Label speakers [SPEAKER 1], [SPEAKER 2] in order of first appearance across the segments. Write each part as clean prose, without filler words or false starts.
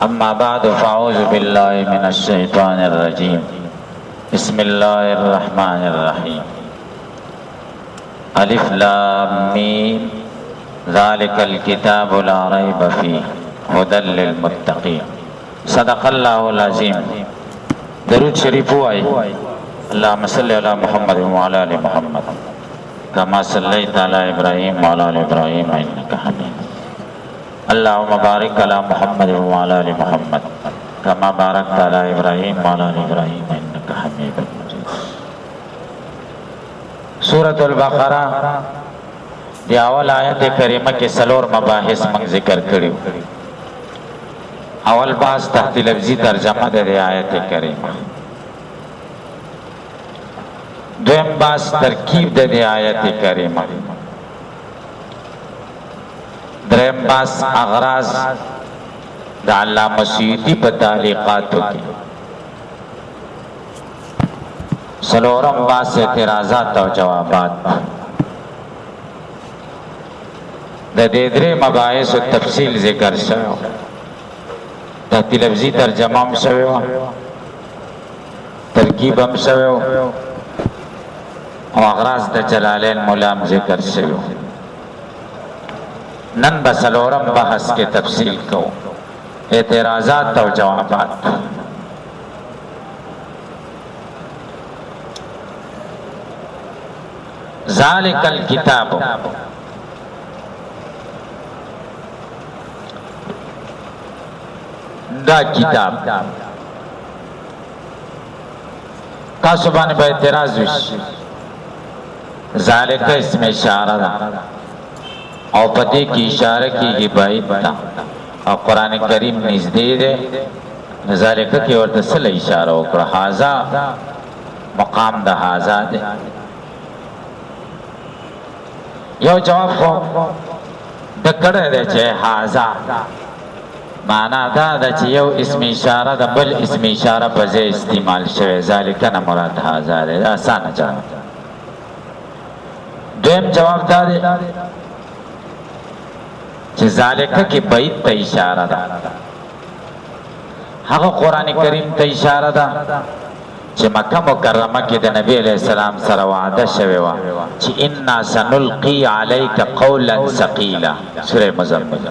[SPEAKER 1] أما بعد فأعوذ بالله من الشيطان الرجيم بسم الله الرحمن الرحيم ألف لام ميم ذلك الكتاب لا ريب فيه هدى للمتقين صدق الله العظيم. درود شریف وای. اللهم صل على محمد وعلى آل محمد كما صليت على إبراهيم وعلى آل إبراهيم إنك حميد. اللهم بارك على محمد وعلى آل محمد كما باركت على إبراهيم وعلى آل إبراهيم إنك حميد مجيد. سورة البقرة دی اول آیت کریمه کې سلور مباحث من ذکر کړیو. اول باز تحت لفظی ترجمه د آیت کریمه، دویم باز ترکیب د آیت کریمه، دریم باز اغراض د علامه سیوطی په تعلیقاتو کې، سلورم باز اعتراضات او جوابات. د دې درې مباحث تفصیل ذکر شوی، تحت لفظی ترجمه هم شوی، ترکیب هم شوی او اغراض د جلالین مولام ذکر شوی. نن بسلورم بحث کے تفصیل کو، اعتراضات و جوابات. ذالک الکتاب، دا کتاب تاسو باندې به اعتراض وشي. ذالک اسم اشاره ده او پدې کې اشاره کیږي بعید ته، او قران کریم نږدې ده. ذالک کې ورته سره اشاره وکړه، هاذا مقام د هاذا ده. یو جواب خو د کړه ده چې هاذا معنا دا د چې یو اسم اشاره ده، بل اسم اشاره په ځای استعمال شوی. ذالک نه مراد هاذا ده، آسان جواب. دویم جواب دا دی چې ذالک کې بعید ته اشاره ده، هغه قران کریم ته اشاره ده چې مکه مکرمه کې د نبی علیہ السلام سره وعده شوی و چې انا سنلقي عليك قولا ثقيلا، سوره مزمل.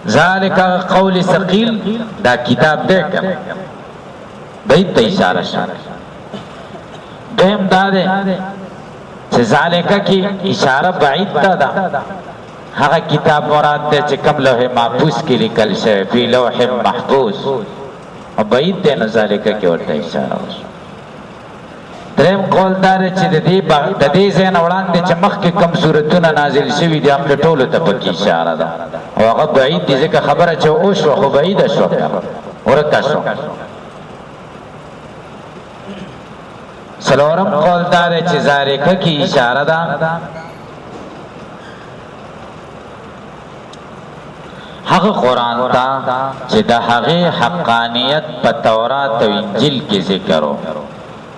[SPEAKER 1] ذالک قول ثقيل دا کتاب دی کنه، بعید ته اشاره شوی. دویم دا دی چې ذالک کې اشاره بعید ته ده، هغه کتاب مراد ده چې کوم لوح محفوظ کې لیکل شوی، فی لوح محفوظ، او بعید ده نه ذالک کې ورته اشاره وشي. دریم قول دار چې د دې ځای نه وړاندې چې مخکې کوم سورتونه نازل شوي دي هغه ټولو ته پکې اشاره ده، او هغه بعید دي ځکه خبره چې وشوه خو بعیده شوه، ورکه شوه. سلورم قول دار چې ذالک کې اشاره ده هغه قرآن ته چې د هغې حقانیت په تورات او انجیل کې ذکر و.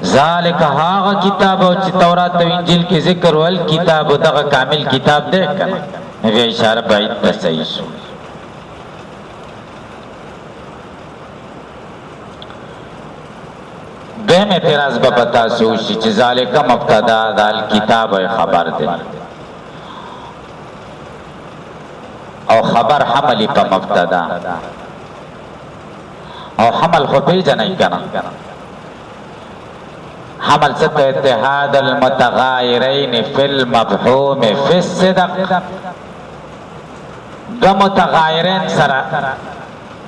[SPEAKER 1] ذالک هغه کتاب او چې تورات او انجیل کې ذکر ول کتاب دغه کامل کتاب دی کنه، نو اشاره بعید ته صحیح شو. دویم اعتراض به پتا سو شي چې ذالک مبتدا د کتاب خبر دی او خبر حملی په مبتدا، او حمل خو پیژنئ کنه، حمل څه ته اتحاد المتغایرین فی المفهوم فی الصدق، دو متغایرین سره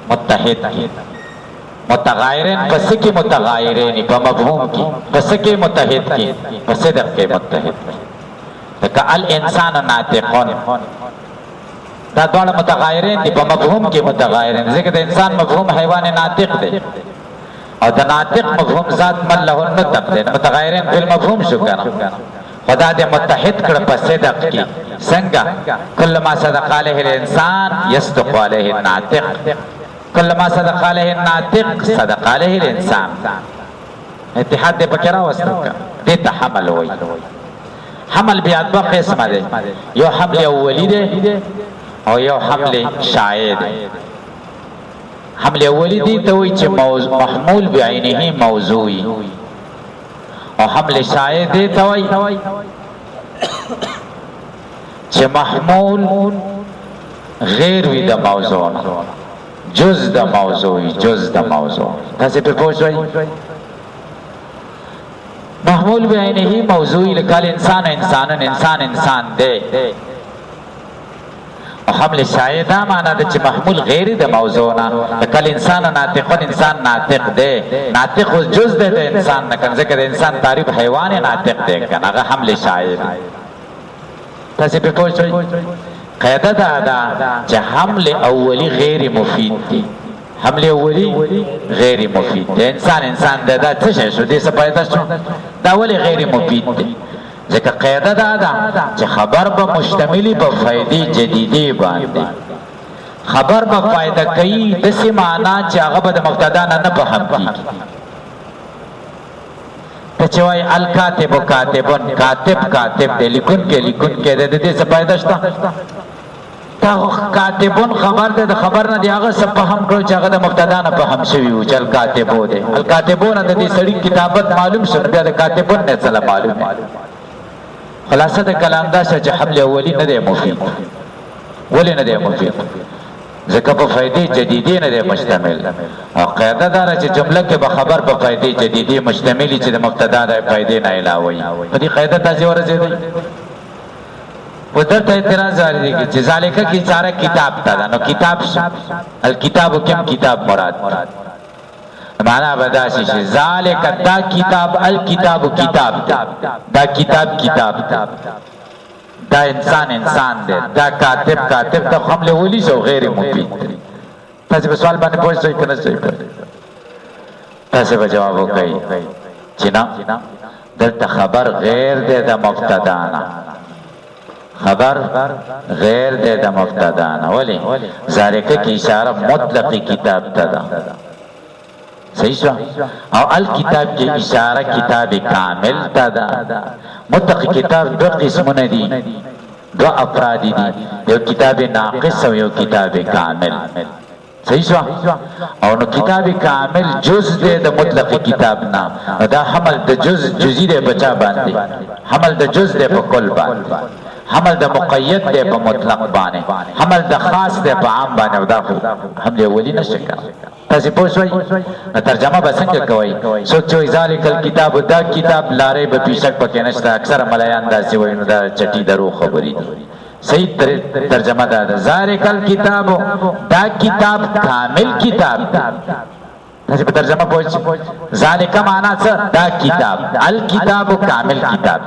[SPEAKER 1] متحد کی، متغایرین پس کی متغایرین په مفهوم کی، پس کی متحد کی، په صدق کې متحد کی. لکه الانسان ناطقون، دا ډول متغایرین دي په مفهوم کې متغایرین، ځکه د انسان مفهوم حیوان ناطق دی او د ناطق مفهوم ذات من له النطق دی، متغایرین په مفهوم شو کنه. خدا دې متحد کړ په صدق کې، څنګه کله ما صدق علیه الانسان یصدق علیه الناطق، کله ما صدق علیه الناطق صدق علیه الانسان. اتحاد دې پکې راوستل دې ته حمل وایي. حمل بیا دوه قسمه دی، یو حمل اولی دی او یو حمل شایع دی. حمل اولی دی ته وایي چې محمول بعینه موضوعي او حمل شایع دی ته وایي چې محمول غیر وي د موضوع جز د موضوعي جز د موضوع. تاسې په پوه شوئ؟ محمول بعینه موضوعي لکه انسان انسانن انسان انسان دی او حمل شایع دا معنا ده چې محمول غیر د موضوع نه لکه انسان ناطق انسان ناطق دی ناطق اوس جز دی د انسان نه کنه ځکه د انسان تعریف حیوان ناطق دی کنه هغه حمل شایع دی. تاسې په پوه شئ؟ قاعده دا ده چې حمل اولی غیر مفید دی حمل اولی غیر مفید دی انسان انسان دی دا څه شی شو دې څه پیدا شو دا ولې غیر مفید دی ځکه قاعده دا ده چې خبر به مشتملی په فائدې جدیدې باندې خبر به فائدہ کوي داسې معنا چې هغه به د مبتدا نه فهم کیږي. ته چې وایي الکاتب کاتبون کاتب کاتب دی لیکون کې لیکون کې د دې څه فائدہ شته تا کاتبون خبر دی د خبر نه دی هغه څه فهم کړو چې هغه د مبتدا نه فهم شوي و چې الکاتبو دی الکاتبون د دې سړي کتابت معلوم شو بیا د کاتبون نه څه معلوم خلاصه د کلام دا چې حمل اولی نه دی مفید ولی نه دی مفید ځکه په فائدې جدیدې نه دی مشتمل او قاعده دا چې جمله کې به خبر په فائدې جدیدې مشتملی چې د مبتدا د فائدې نه علاوه وي په دې قاعده تاسو ورسېږئ. په دته اعتراض لري چې ذالکه کی اشاره کتاب ته ده نو کتاب الکتاب کوم کتاب مراد معنا بداشي چې ذالک دا کتاب الکتاب کتاب دا کتاب کتاب دا انسان انسان دی دا کاتب کاتب ته حمل اولی شو غیر مفید. تاسو په سوال باندې پوښتنه کوئ کنه صحیح تاسو به جواب وکړئ چې نه دلته خبر غیر دی د مبتدا نه خبر غیر دی د مبتدا نه ولی ذالک کی اشاره مطلق کتاب ته ده صحیح شو او الکتاب کی اشاره کتاب کامل ته ده. مطلق کتاب دو قسمونه دي دو افراد دي یو کتاب ناقص او یو کتاب کامل صحیح شو او نو کتاب کامل جز دی د مطلق کتاب نه دا حمل د جزئی دی بچا باندې حمل د جز دی په کل باندې حمل د مقید دی په مطلق باندې حمل د خاص دی په عام باندې او دا حمل اولی نشي کوي. تاسو پوه شئ نو ترجمه به څنګه کوي سوچ وای ذالک الکتاب دا کتاب لاره به بیشک پکې نشته اکثر ملایان داسې وایي نو دا چټي درو خبرې دي. صحیح ترجمه دا ده ذالک الکتاب دا کتاب کامل کتاب تاسو په ترجمه پوه شئ ذالک معنا څه دا کتاب الکتاب کامل کتاب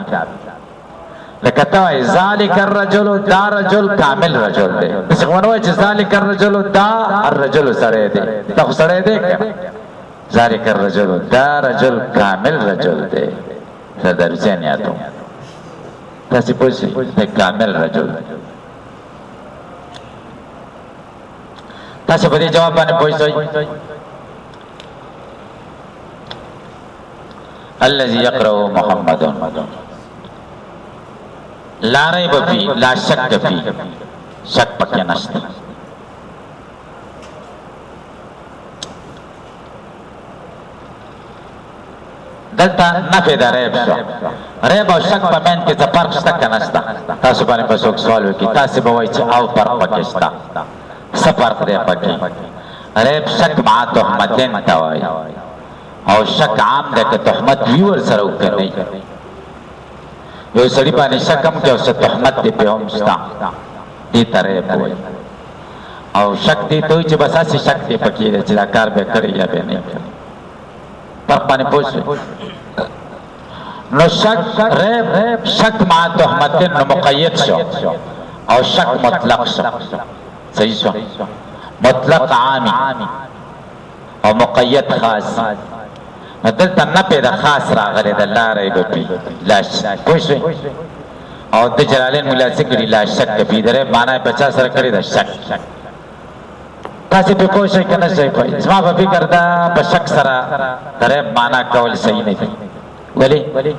[SPEAKER 1] لکه ته وایي ذالک الرجل دا رجل کامل رجل دی داسې خو ونه وایي چې ذالک الرجل دا الرجل سړی دی دا خو سړی دی که ذالک الرجل دا رجل کامل رجل دی درجه نیاتو تاسې پوه شئ دا کامل رجل تاسې په دې جواب باندې پوه شئ الذي يقرأ محمد لا ریب فی لا شک فی شک پکې نشته. دلته نفی د ریب شو ریب او شک په مین کې څه فرق شته که نشته تاسو باندې به څوک سوال وکړي تاسې به وایي چې او فرق پکې شته څه فرق دی پکې ریب شک مع تهمتین ته وایي او شک عام دی که تهمت وي ورسره وکړئ یو سړي باندې شک هم کې او څه تهمت دی پې هم شته دې ته ریب وایي او شک دی ته وایي چې بس هسې شک دی پکې دی چې دا کار به کړی یا به نه کړی فرق باندې پوه شئ نو شک ریب شک مع تهمتین نو مقید شو او شک مطلق شو صحیح شو مطلق عامی او مقید خاص دلته نپی د خاص راغلی د لا ریب فی لا شک پوه شئ او د جلالین مولا څه کړي لا شک فی د ریب معنا یې په چا سره کړې ده شک تاسې پې پوه شئ که نه شئ پوه زما په فکر دا په شک سره د ریب معنا کول صحیح نه دي ولې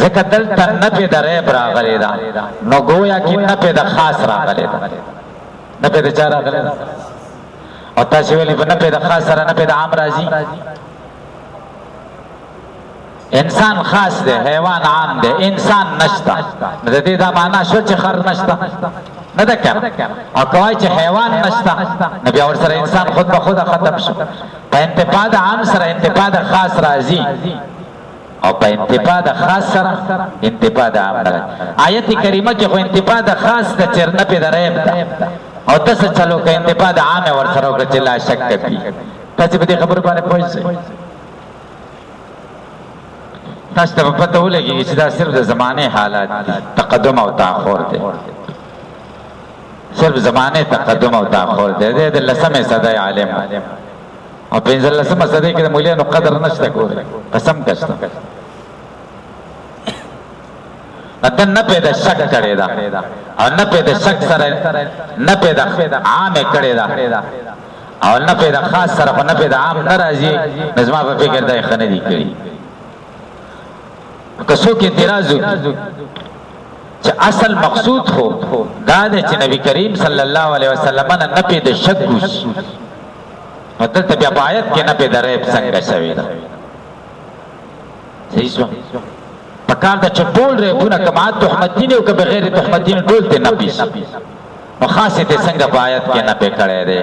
[SPEAKER 1] ځکه دلته نفی د ریب راغلی ده نو گویا کې نفی د خاص راغلی ده نفی د چا راغلی ده او تاسو ویلي په نفع د خاص سره نفع د عام راځي. انسان خاص دی، حیوان عام دی، انسان نشته. نو د دې دا معنا شو چې خر نشته نه ده کنه. او کوای چې حیوان نشته نو بیا ورسره انسان خود به خود ختم شو. په انتفاع د عام سره انتفاع د خاص راځي او په انتفاع د خاص سره انتفاع د عام راځي. آیت کریمه کې خو انتفاع د خاص د چرنه په درېب ده او تاسو چلو کې انتفاع د عام ورسره وکړه چې لا شک کوي. تاسو په دې خبرو باندې پوه شئ. تاسو ته پته ولګي چې دا صرف د زمانه حالات دي، تقدم او تاخر دي. صرف زمانه تقدم او تاخر دي. د لسمه صدای عالم او پنځه لسمه صدای کې د مولانو قدر نشته ګوره قسم کشته. اته نه پیدا شک کړي دا او نه پیدا شک سره نه پیدا عام کړي دا او نه پیدا خاص سره نه پیدا عام ناراضي. نظم په فکر دای خنه دي کړي. کسو کې اعتراض وکړي چې اصل مقصود خو دا دی چې نبی کریم صلی الله علیه وسلم نه پیدا شک وشي. مطلب بیا آیت کې نه پیدا ریب څنګه شوی دا صحیح شو. پکار دا چې ټول ریبونه کما تهمتین او که بغیر تهمتین ټول ته نه پیش نو خاصه ته څنګه په آیت کې نه پې کړی دی.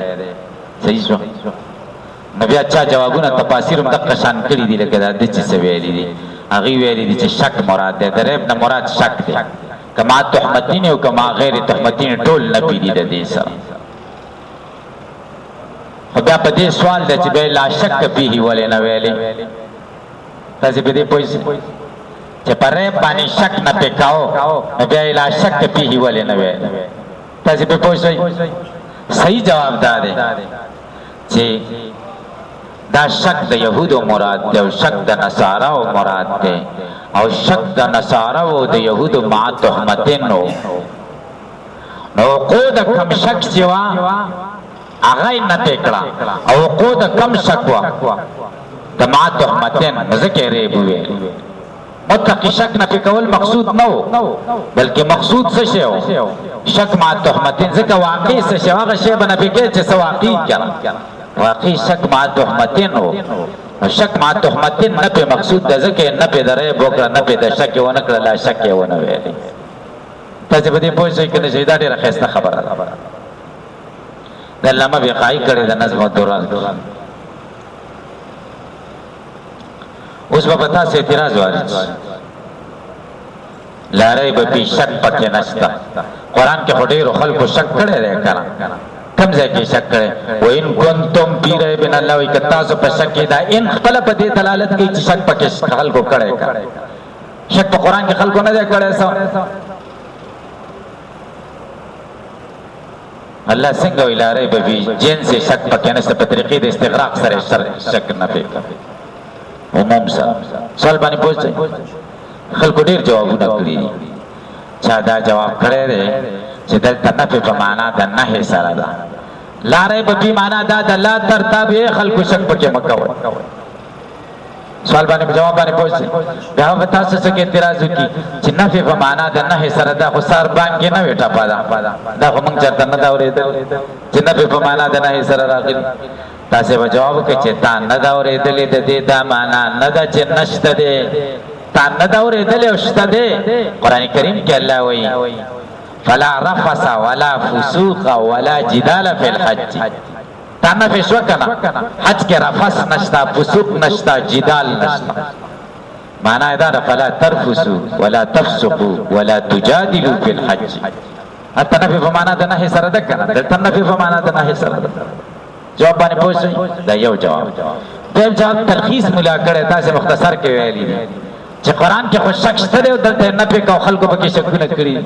[SPEAKER 1] صحیح شو. نو بیا چا جوابونه تفاسیر هم دقه شان کړي دي لکه دا د څه ویلي دي. هغه ویلي دي چې شک مراد دی، د ریب نه مراد شک دی. کما تهمتین او کما غیر تهمتین ټول نه پیډي د دې سره. خدا په دې سوال دی چې به لا شک فيه ولې نه ویلي. تاسو په دې پوه شئ چې پر ریب باندې شک نه پکاو نو بیا لا شک فيه ولې نه ویلي. تاسو په پوه شئ. صحیح جواب دا دی چې دا شک د يهودو مراد دی او شک د نصاراو مراد دی او شک د نصاراو د يهودو مع تهمتین نو قود کم شک سوا هغه نه پکړه او قود کم شک وا د مع تهمتین ذکر ریب وی. متقی شک نه پکول مقصود نو بلکې مقصود څه شی شک مع تهمتین ځکه واقع څه شی هغه شی بنه پکې چې واقعي کړه. واقعي شک مع تهمتین او شک مع تهمتین نه په مقصود ده ځکه نه په درې بوکړه نه په د شک ونه کړه لا شک ونه ویلي. تاسو به دې پوه شئ کنه چې دا ډیره خسته خبره ده. د علامه بقای کړي د نظم الدوران اوس په پتا سي اعتراض وارد لارې به په شک پکې نشته. قران کې هډېرو خلکو شک کړي دی کنه کم ځای کې شک کړي و ان کنتم فی ریب من الله وکتاسو په شک دا ان خپل په دې دلالت کوي چې شک پکې خلکو کړي شک په قران کې خلکو نه دی کړي. الله څنګه ویلاره به جنس شک پکې نشته په طریقې د استغراق سره شک نه پېښه عموم سره. سوال باندې پوښتنه خلکو ډیر جوابونه کړی چا دا جواب کړی دی چې دلته نفي په معنا د نهي سره ده. لارې په دې معنا دا د لا ترتاب خلکو شک پکې مکوي. سوال باندې جواب باندې پوښتنه دا په تاسو څخه اعتراض وکي چې نفي په معنا د نهي سره ده خو سر باندې نه وټا پاده دا خو موږ چرته نه دا اورېدل چې نفي په معنا د نهي سره راغلي. تاسو به جواب وکړئ چې تا نه دا اورېدل د دې دا معنا نه ده چې نشته ده. تا نه دا اورېدل او شته ده. قران کریم کې الله وایي فلا رفث ولا فسوق ولا جدال في الحج. تانا فی شو کنا حج کے رفث نشتا فسوق نشتا جدال نشتا. معنی دا فلا ترفسوا ولا تفسقوا ولا تجادلوا في الحج. تنفی فمانا دا نحی سر دکنا تنفی فمانا دا نحی سر دکنا. جواب باندې پوښتنه دا یو جواب. دیم جواب تلخیص ملا کړه تاسو مختصر کې ویلي دي چې قران کې خو شک شته او دلته نه پې کو خلکو پکې شکونه کړی.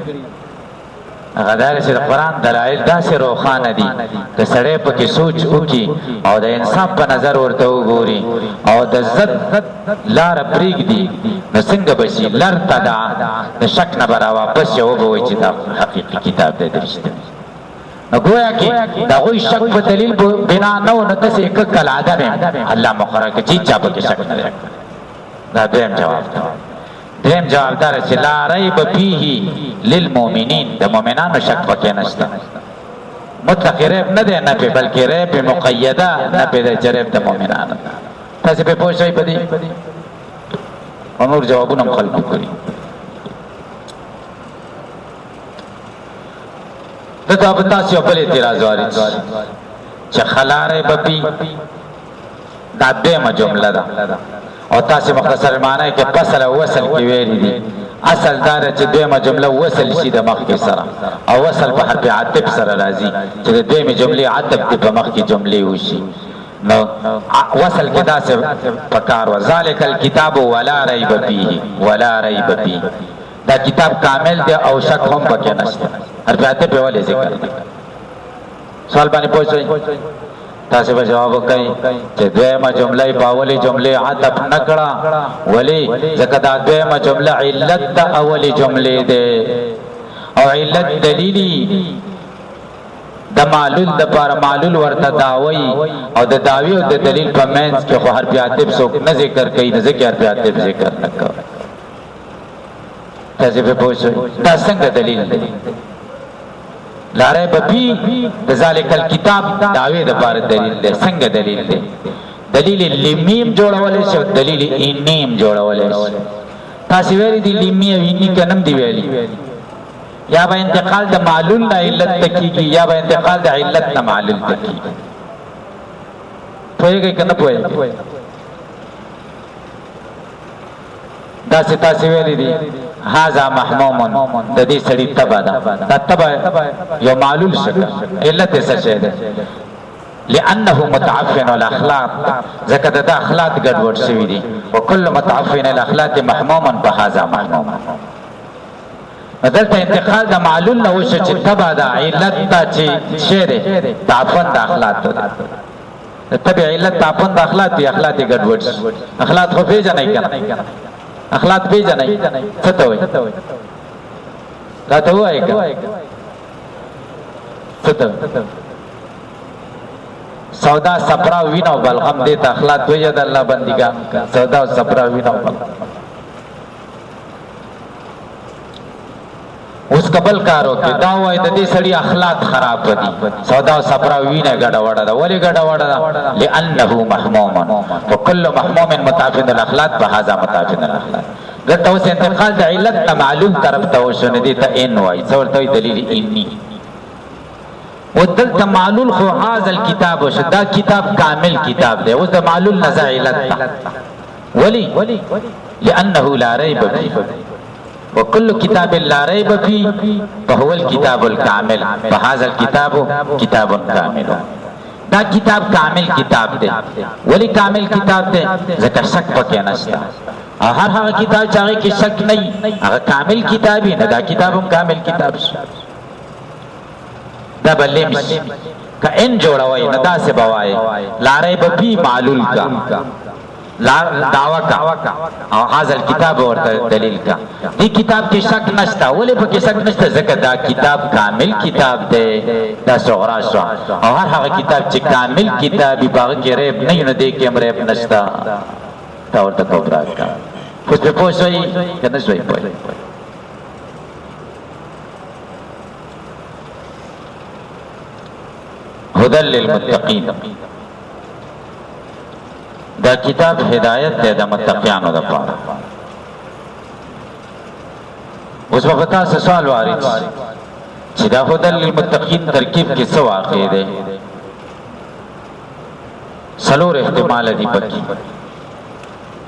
[SPEAKER 1] غدار چې قرآن دلایل داسې روښانه دي که سړی پکې سوچ وکړي او د انصاف په نظر ورته وګوري او د ضد لاره پرېږدي نو څنګه به شي لر تدع د شک نه به راواپس شي وبه وایي چې دا حقیقي کتاب دی د رښتینی. نو گویا کې د هغوی شک په دلیل بنا نه و نو داسې یک کالعدم الله مقرر کړي چې چا پکې شک نه دی. دا دویم جواب دی. دریم جواب دار چې لا ریب فیه للمؤمنین د مؤمنانو شک پکې نشته. مطلق ریب نه دی نفی بلکې ریب مقیده نفی دی چې ریب د مؤمنانو تاسې پې پوه شئ په دې او نور جوابونه هم خلکو کړي دته به تاسو یو بل اعتراض وارد شي چې خلا ریب فی دا دویمه جمله ده او تاسې مختصر معنی کې فصل او وصل کې ویلي دي اصل دا ده چې دویمه جمله وصل شي د مخکې سره او وصل په حرف عطف سره راځي چې د دویمې جملې عطف دې په مخکې جملې وشي نو وصل کې داسې پکار و ذالک الکتاب ولا ریب فیه ولا ریب فیه دا کتاب کامل دی او شک هم پکې نشته حرف عطف یې ولې ذکر دی سوال باندې پوه شئ تاسې به جواب وکړئ چې دویمه جمله یې په اولې جملې عطف نه کړه ولې ځکه دا دویمه جمله علت د اولې جملې دی او علت دلیلي د معلول دپاره معلول ورته داوی او د داوی او د دلیل په منځ کې خو حرف عطف څوک نه ذکر کوي نه ځکه حرف عطف ذکر نه کوي تاسې به پوه شئ دا څنګه دلیل دی لا ریب فی د ذالک الکتاب داوی د پاره دلیل دی څنګه دلیل دی دلیل لمیم جوړولای شي دلیل انیم جوړولای شي تاسو ویری دی لمی او انی کنم دی ویلی یا به انتقال د معلول نه علت تکیږي یا به انتقال د علت نه معلول تکیږي پوهیږئ کنه پوهیږئ دا ستاسو ویلی دی هاذا محموم د دې سړي تبا ده دا تبا یو معلول شکل علت څه شی ده لانه متعفن الاخلاق ځکه د اخلاق ګډوډ شوی دي وكل متعفن الاخلاق محموم بهذا محموم دلته انتقال د معلول نه وشو چې تبا ده علت ته چې شی ده تعفن د اخلاق ته تبع علت تعفن د اخلاق دي اخلاق ګډوډ اخلاق خو پیژنې کنه اخلاق پیژنې څه ته وایي دا ته وایي څه ته سودا صبرا وینو بلغم دې ته اخلاق وایي د الله بندګان سودا صبرا وینو اوس قبل کارو کې دا وایي د دې سړي اخلاق خراب دي سودا صبرا وینه ګډه وړه ده ولې ګډه وړه ده لانه محموم وكل محموم متعفن الاخلاق بهذا متعفن الاخلاق دته اوس انتقال د علت معلوم طرف ته وشونه دي ته ان وایي څورته دلیل انی ودلته معلول خو هاذا الكتاب وشدا کتاب کامل کتاب دی اوس د معلول نزع علت ولی لانه لا ريب فيه وكل كتاب لا ريب فيه فهو الكتاب الكامل فهذا الكتاب كتاب كامل دا کتاب کامل کتاب دی ولی کامل کتاب دی ځکه شک پکې نشته هر هغه کتاب چې هغه کې شک نه هغه کامل کتابي نه دا کتاب هم کامل کتاب شي دا بلیم شي که ان جوړوي نه دا څه بوای لا ریب فی معلول کا لا دعوا کا او حاصل کتاب ورته دلیل کا دی کتاب کې شک نشته ولې په کې شک نشته ځکه دا کتاب کامل کتاب دی دا صغرا شو او هر هغه کتاب چې کامل کتابي باغ کې ریب نه نه دی کې ریب نشته تا ورته کوبرا کا اوس په پوښتنه کنه شوي پوي هدى للمتقين دا کتاب هدایت ده د متقینانو لپاره اوس په تاسو سوال وارد چې دا هدى للمتقين ترکیب کې څه واقع ده سلور احتمال دي پکې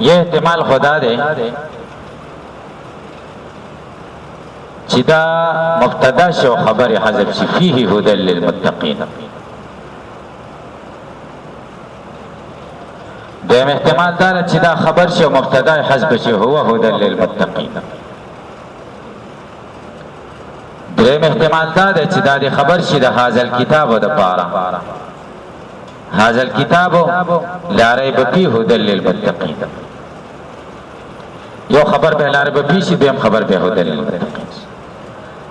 [SPEAKER 1] یہ احتمال خدا ده چې دا مبتدا شو خبر حذف شي فيه هدى للمتقين دویم احتمال دار چې دا خبر شي او مبتدا حذف شي هو هدى للمتقين دویم احتمال دار چې دا خبر شي د هاذا الكتاب د پاره هاذا الكتاب لا ريب فيه هدى للمتقين یو خبر به لا ريب فيه شي دویم خبر به هدى للمتقين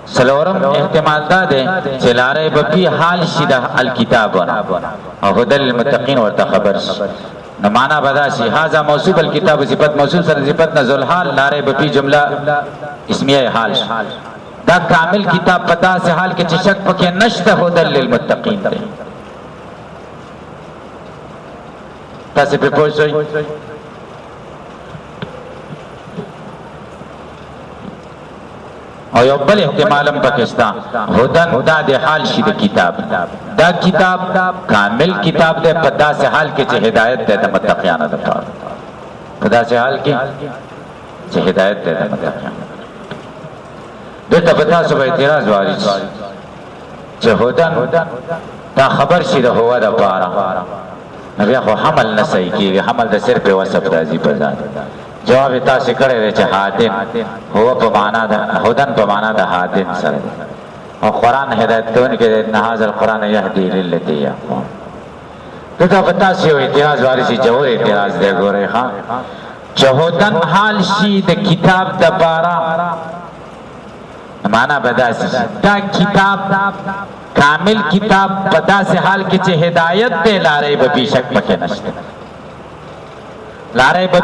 [SPEAKER 1] سلورم احتمال دا ده چې لا ريب فيه حال شي د الكتاب او هدى للمتقين ورته خبر شي نو معنا بدا شي هاذا موصوف الكتاب صفت موصوف سره صفت نزول حال لا ريب فيه جمله اسمیه حال دا کامل کتاب پتا سے حال کې چې شک پکې نشته هدل للمتقین دی تاسو په پوښتنه او یو بل احتمالم پاکستان هدن دا د حال شي د کتاب دا کتاب کامل کتاب دی پدا سے حال کې چې هدایت ده د متقیانو لپاره پدا سے حال کې چې هدایت ده د متقیانو دته پتا سو اعتراض واري چې هدن دا خبر شي د هوا د پاره نبی خو حمل نه صحیح کیږي حمل د صرف وسب راځي په ځان جواب تاسو کړی دی چې هادن هو په معنا د هدن په معنا د هادن سره او قران هدایت کوونکی دی نه هاذ القران يهدي للتي هي اقوم دته پتا سو اعتراض واري شي جواب اعتراض دی ګورې ها چې هدن حال شي د کتاب د پاره معنا بداسي دا کتاب کامل کتاب پدا سے حال کې چې هدایت ته لارې به شک پکې نشته لارې به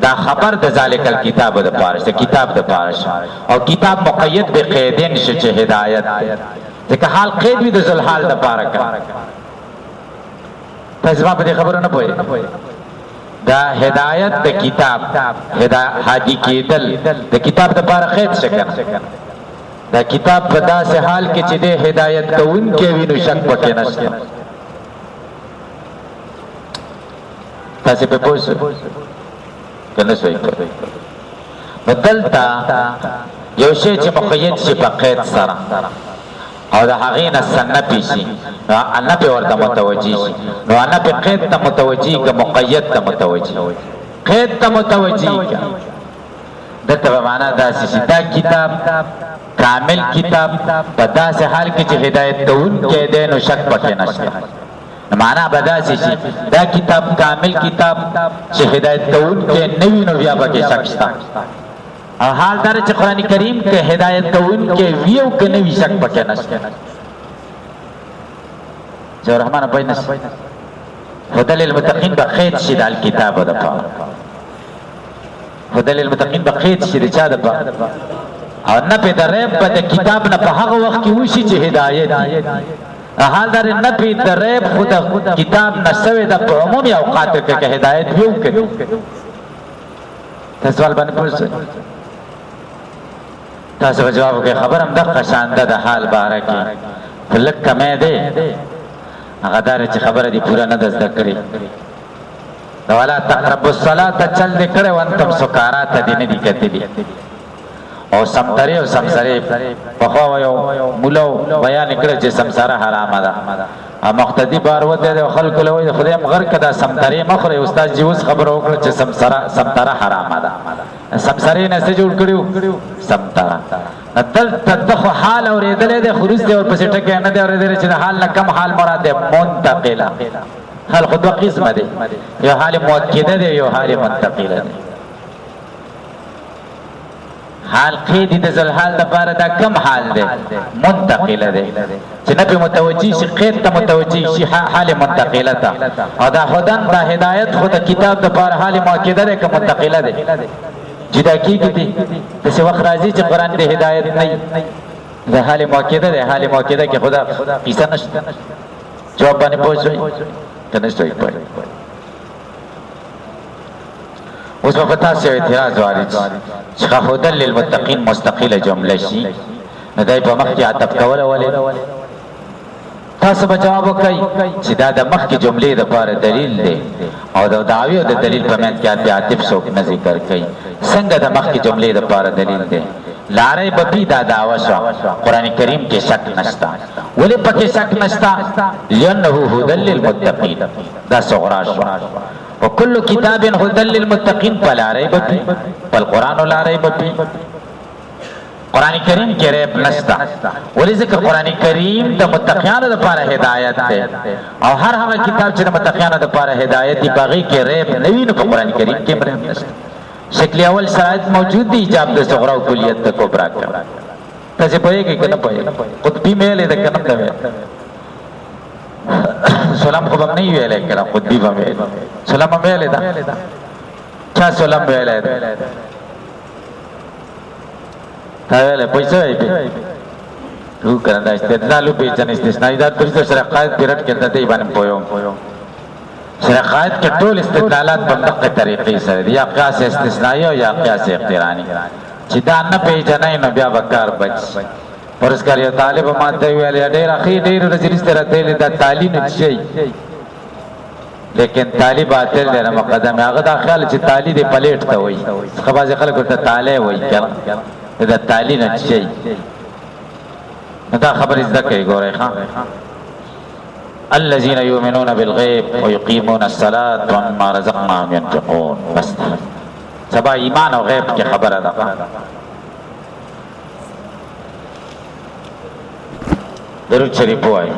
[SPEAKER 1] دا خبر د ذالک الکتاب د پارش کتاب د پارش او کتاب مقید به قیدین شي چې هدایت ځکه حال قید وي د ذل حال د پاره کا تاسو په خبرو نه پوهی دا هدایت د کتاب هادي کېدل د کتاب د پاره قید شکه دا کتاب په داسې حال کې چې د هدایت کوونکی وي نو شک پکې نشته تاسو په پوښتنه کنه شوي بدلتا یو شی چې مقید شي په قید سره او د هغې نه سنه پیشي نه په ورته متوجي شي نو نه په قید ته متوجي که مقید ته متوجي قید ته متوجي که دته په معنا داسې شي دا کتاب کامل کتاب په داسې حال کې چې هدایت کوونکی دی نو شک پکې نشته معنا به داسې شي دا کتاب کامل کتاب چې هدایت کوونکی نه وي نو بیا پکې شک شته او حال دا چې قرآن کریم کې هدایت کوونکی وي او که نه وي شک پکې نشته جو رحمان پوه نه هدى للمتقین به قید شي د الکتاب دپاره هدى للمتقین به قید شي د چا دپاره او نه په دریب په کتاب نه په هغه وخت کې وشي چې هدایت حال در نه په دریب خود کتاب نه سوي د عمومي اوقات کې هدایت ویو کړي تاسو ول باندې پوښتنه تاسو جواب کې خبر هم د قشانده د حال باره کې فلک کمه ده هغه دار چې خبره دی پورا نه د ذکرې ولا تقربوا الصلاه چل دې کړه وانتم سکارا ته دې نه دي کتلې او سمتری او سمسری په خو یو مولو بیان کړ چې سمساره حرام ده مقتدی بار وته د خلکو له وای خدای مغر کدا سمتری مخره استاد جیوس خبر وکړه چې سمتره حرام ده سمسری نه څه جوړ کړیو سمتره دل تدخو حال اوریدل د خروج دی او پسې ټکه نه دی اوریدل چې حال نه کم حال مراد ده منتقله حال خود قسمه ده یو حال مؤکده ده یو حال منتقله ده حال قید د ذل حال د پاره دا کم حال ده منتقله ده چې نه په متوجي شي قید ته متوجي شي حال منتقله ده او دا هدن دا هدایت خود کتاب د پاره حال مؤکده ده که منتقله ده جدا کیږي دي د څه وخت راځي چې قران د هدایت نه ده حال مؤکده ده حال مؤکده کې خدا قصه نشته جواب باندې پوښتنه کنه شوي پړ اوس په پتا سي اعتراض وارد چې هدى للمتقين مستقله جمله شي دای په مخ کې عطف کول ولې تاسو به جواب وکړئ چې دا د مخ کې جملې د لپاره دلیل دی او د دعوی او د دلیل په منځ کې عطف څوک نه ذکر کوي څنګه د مخ کې جملې د لپاره دلیل دی لارې بپی دا دعوا شو قران کریم کې شک نشتا ولې پکې شک نشتا لانه هدى للمتقين دا صغرا شو وكل كتاب هدى للمتقين فلا ريب فيه فالقران لا ريب فيه قران کریم کې ریب نشتا ولې ځکه قران کریم د متقینانو لپاره هدایت ده او هر هغه کتاب چې د متقینانو لپاره هدایت دی باغی کې ریب نه وي نو قران کریم کې ریب نشته شکل اول شرایط موجود دي ایجاب د صغرا او کلیت د کبرا کې تاسو په یوه کې کنه پوهه قطبی مېلې د کنه ده سلام خو هم نه ویلې کړه قطبی به ویل سلام ویلې دا چا سلام ویلې تاویل پیسه ای او کنه دا استدلالو پیچن استثنائی دا پرسو شرقائد پیرٹ کرتا تی بانم پویوم شرقائد کے طول استدلالات بندق طریقی سر دی یا قیاس استثنائی ہو یا قیاس اقترانی چی دا نا پیچنائی نو بیا بکار بچ پرسکار یو طالب مانتے ہوئے لیا دیر اخی دیر رسیل اس طرح دیلی دا تالی نچشی لیکن تالی باطل دینا مقدم ہے اگر دا خیال چی تالی دی پلیٹ تا ہوئی خبازی خلق تا تالے ہوئی کرا دا تالی نچشی دا خبر ازدہ کئی گو رہے خان الذين يؤمنون بالغيب ويقيمون الصلاة ومما رزقناهم ينفقون بس سبا ایمان و غیب کی خبر ادا درود شریف ہوئی